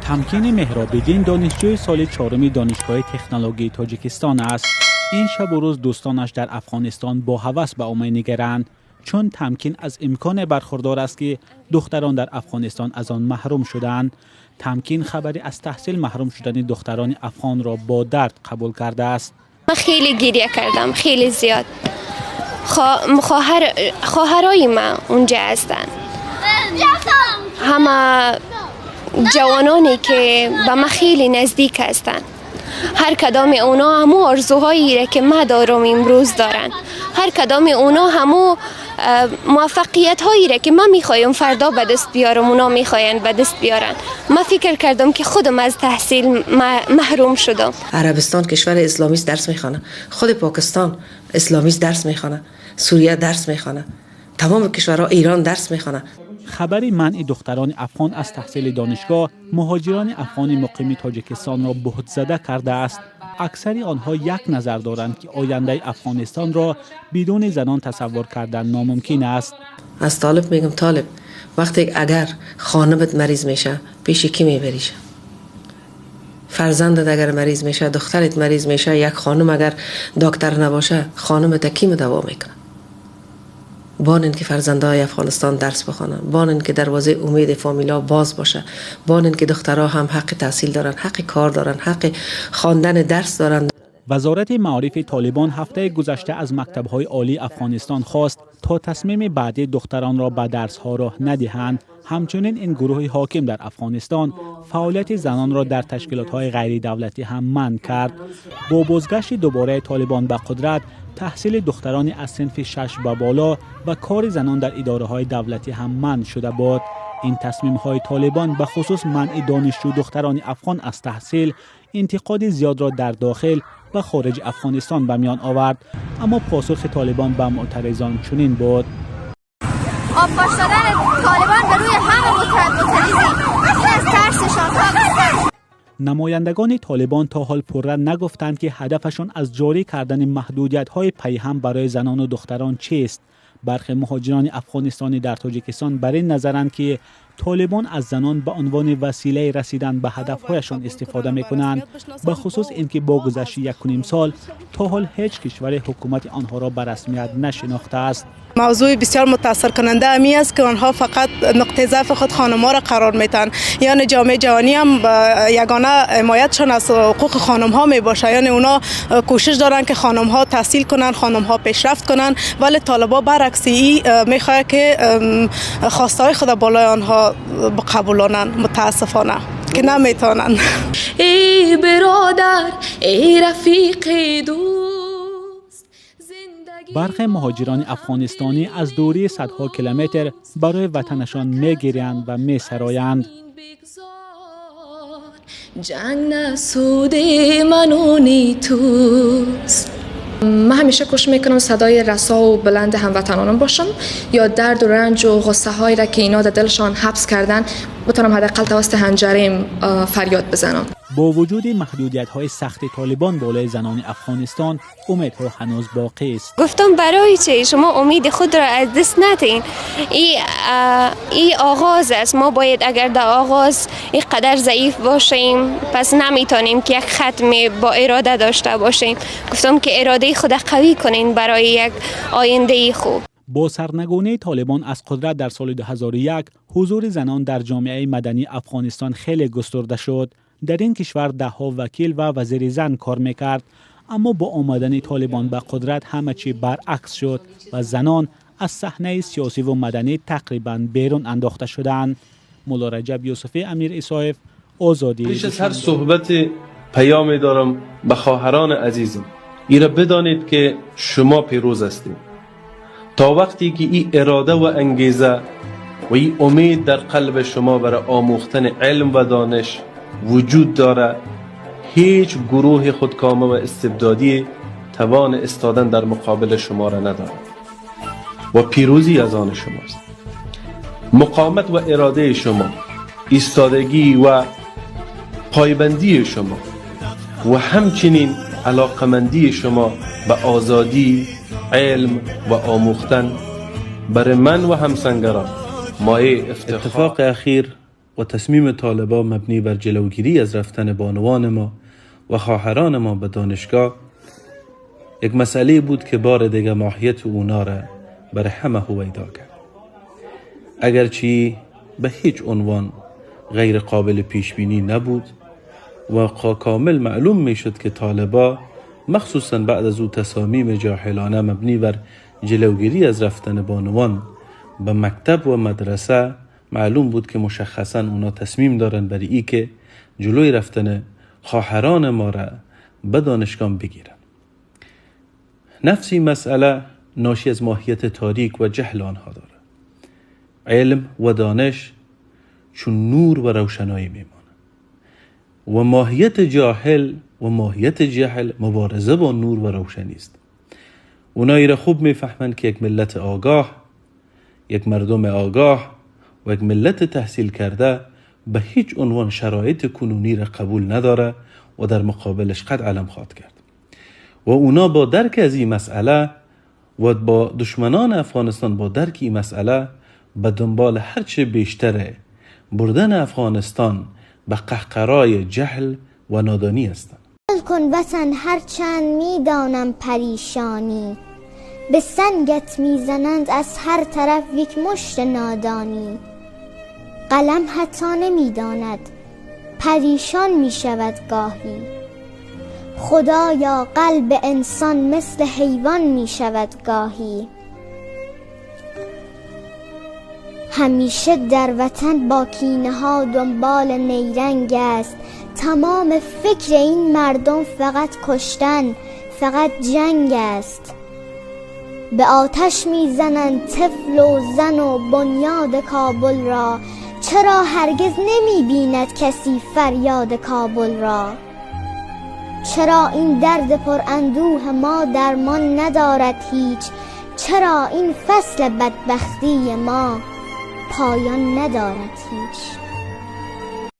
تمکین مهراب‌الدین دانشجوی سال 4 دانشگاه تکنولوژی تاجیکستان است. این شب و روز دوستانش در افغانستان با هوس به او می‌نگرند، چون تمکین از امکان برخوردار است که دختران در افغانستان از آن محروم شدند. تمکین خبری از تحصیل محروم شدن دختران افغان را با درد قبول کرده است. من خیلی گریه کردم، خیلی زیاد. خواهرای من اونجا هستند. همه جوانانی که به من خیلی نزدیک هستند. هر کدام اونا همو آرزوهایی را که من دارم امروز دارن. هر کدام اونا همو موفقیت هایی را که من میخوایم فردا به دست بیارم اونا میخواین به دست بیارن. من فکر کردم که خودم از تحصیل محروم شدم. عربستان کشور اسلامی است درس میخوانه، خود پاکستان اسلامی است درس میخوانه، سوریه درس میخوانه، تمام کشورها، ایران درس میخوانه. خبری منع دختران افغان از تحصیل دانشگاه مهاجران افغان مقیم تاجیکستان را بهت زده کرده است. اکثر آنها یک نظر دارند که آینده افغانستان را بدون زنان تصور کردن ناممکن است. از طالب میگم طالب، وقتی اگر خانمت مریض میشه پیش کی میبریشه؟ فرزندت اگر مریض میشه، دخترت مریض میشه، یک خانم اگر دکتر نباشه خانمت کی دوا میکنه؟ بانن که فرزندای افغانستان درس بخوانن، بانن که دروازه امید فامیلا باز باشه، بانن که دخترها هم حق تحصیل دارن، حق کار دارن، حق خواندن درس دارن. وزارت معارف طالبان هفته گذشته از مکتب‌های عالی افغانستان خواست تا تصمیم بعدی دختران را به درس‌ها راه ندهند. همچنین این گروه حاکم در افغانستان فعالیت زنان را در تشکیلات‌های غیر دولتی هم منع کرد. با بازگشت دوباره طالبان به قدرت، تحصیل دختران از صنف 6 به بالا و کار زنان در اداره‌های دولتی هم منع شده بود. این تصمیم‌های طالبان به خصوص منع دانشجو دختران افغان از تحصیل انتقاد زیاد را در داخل و خارج افغانستان به میان آورد، اما پاسخ طالبان به معترضان چنین بود. آب پاش دادن طالبان به روی همه معترضین از ترسشان فقط. نمایندگان طالبان تا حال پررنگ نگفتند که هدفشان از جاری کردن محدودیت‌های پیهم برای زنان و دختران چیست. برخی مهاجران افغانستانی در تاجیکستان بر این نظرند که طالبان از زنان به عنوان وسیله رسیدن به هدفهایشان استفاده می‌کنند، به خصوص اینکه با گذشت 1.5 سال تا حال هیچ کشور حکومت آنها را به رسمیت نشناخته است. موضوع بسیار متاثر کننده امی است که آنها فقط نقطه ضعف خود خانم‌ها را قرار میدن. یعنی جامعه جهانی هم یگانه حمایتشان از حقوق خانم‌ها میباشه، یعنی اونا کوشش دارن که خانم‌ها تحصیل کنن، خانم‌ها پیشرفت کنن، ولی طالبان برعکس میخواد که خواستهای خود بالای آنها بقبولانن. متاسفانه که نمیتونن. ای برادر، ای رفیق دوست. برخی مهاجران افغانستانی از دوری صدها کیلومتر برای وطنشان می‌گریند و می‌سرایند. جنگ نسود منونی توست. من همیشه کوشش میکنم صدای رسا و بلند هموطنانم باشم، یا درد و رنج و غصه هایی را که اینا در دلشان حبس کردن بتونم حداقل توسط حنجریم فریاد بزنم. با وجود محدودیت‌های سخت طالبان بالای زنان افغانستان، امیدها هنوز باقی است. گفتم برای چه شما امید خود را از دست ندین. این آغاز است. ما باید اگر در آغاز اینقدر ضعیف باشیم پس نمیتونیم که یک ختم با اراده داشته باشیم. گفتم که اراده خود قوی کنین برای یک آینده خوب. با سرنگونی طالبان از قدرت در سال 2001 حضور زنان در جامعه مدنی افغانستان خیلی گسترده شد. در این کشور ده‌ها وکیل و وزیر زن کار میکرد، اما با آمدن طالبان به قدرت همه چی برعکس شد و زنان از صحنه سیاسی و مدنی تقریباً بیرون انداخته شدند. مولا رجب یوسفی امیر ایسایف، آزادی. پیش از هر صحبت پیامی دارم به خواهران عزیزم، ایره بدانید که شما پیروز هستید. تا وقتی که این اراده و انگیزه و این امید در قلب شما برای آموختن علم و دانش وجود داره، هیچ گروه خودکامه و استبدادی توان استادن در مقابل شما را ندارد و پیروزی از آن شماست. مقاومت و اراده شما، ایستادگی و پایبندی شما و همچنین علاقمندی شما به آزادی، علم و آموختن برای من و همسنگران مایه افتخار. اتفاق اخیر و تصمیم طالبان مبنی بر جلوگیری از رفتن بانوان ما و خواهران ما به دانشگاه یک مسئله بود که بار دیگه ماهیت اونا را بر همه هویدا کرد. اگرچه به هیچ عنوان غیر قابل پیش بینی نبود و کامل معلوم می شد که طالبا مخصوصا بعد از او تصامیم جاهلانه مبنی بر جلوگیری از رفتن بانوان به مکتب و مدرسه، معلوم بود که مشخصا اونا تصمیم دارن برای ای که جلوی رفتن خواهران ما را به دانشگاه بگیرن. نفسی مسئله ناشی از ماهیت تاریک و جهل آنها داره. علم و دانش چون نور و روشنایی میمانه و ماهیت جاهل و ماهیت جهل مبارزه با نور و روشنی است. اونایی را خوب میفهمند که یک ملت آگاه، یک مردم آگاه و یک ملت تحصیل کرده به هیچ عنوان شرایط کنونی را قبول نداره و در مقابلش قد علم خواهد کرد. و اونا با درک از این مسئله و با دشمنان افغانستان با درک این مسئله به دنبال هرچه بیشتر بردن افغانستان به قهقرای جهل و نادانی هستند. کن وطن هرچند میدانم پریشانی، به سنگت میزنند از هر طرف یک مشت نادانی. قلم حتی نمیداند پریشان میشود گاهی، خدایا قلب انسان مثل حیوان میشود گاهی. همیشه در وطن با کینه ها دنبال نیرنگ است، تمام فکر این مردم فقط کشتن، فقط جنگ است. به آتش میزنند طفل و زن و بنیاد کابل را، چرا هرگز نمیبیند کسی فریاد کابل را؟ چرا این درد پر اندوه ما درمان ندارد هیچ؟ چرا این فصل بدبختی ما پایان ندارد هیچ؟